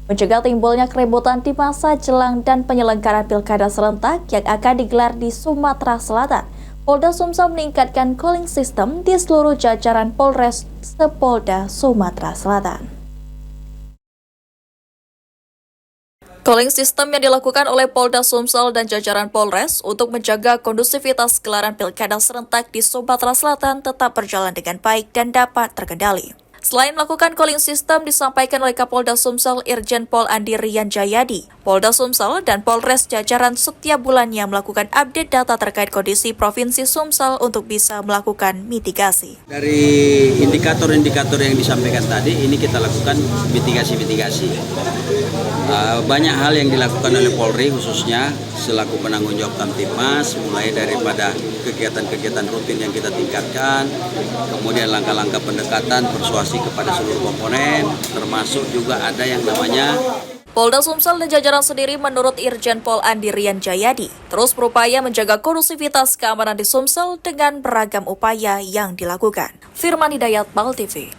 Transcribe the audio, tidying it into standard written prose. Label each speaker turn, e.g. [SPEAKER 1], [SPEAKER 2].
[SPEAKER 1] mencegah timbulnya keributan di masa jelang dan penyelenggaraan pilkada serentak yang akan digelar di Sumatera Selatan. Polda Sumsel meningkatkan calling system di seluruh jajaran Polres Sepolda Sumatera Selatan. Calling system yang dilakukan oleh Polda Sumsel dan jajaran Polres untuk menjaga kondusivitas gelaran pilkada serentak di Sumatera Selatan tetap berjalan dengan baik dan dapat terkendali. Selain melakukan calling system disampaikan oleh Kapolda Sumsel Irjen Pol Andi Rian Jayadi, Polda Sumsel dan Polres jajaran setiap bulannya melakukan update data terkait kondisi Provinsi Sumsel untuk bisa melakukan mitigasi.
[SPEAKER 2] Dari indikator-indikator yang disampaikan tadi, ini kita lakukan mitigasi-mitigasi. Banyak hal yang dilakukan oleh Polri khususnya selaku penanggung jawab Kamtibmas, mulai daripada kegiatan-kegiatan rutin yang kita tingkatkan, kemudian langkah-langkah pendekatan persuasi kepada seluruh komponen, termasuk juga ada yang namanya
[SPEAKER 1] Polda Sumsel dan jajaran sendiri menurut Irjen Pol Andi Rian Jayadi terus berupaya menjaga kondusivitas keamanan di Sumsel dengan beragam upaya yang dilakukan. Firman Hidayat, PAL TV.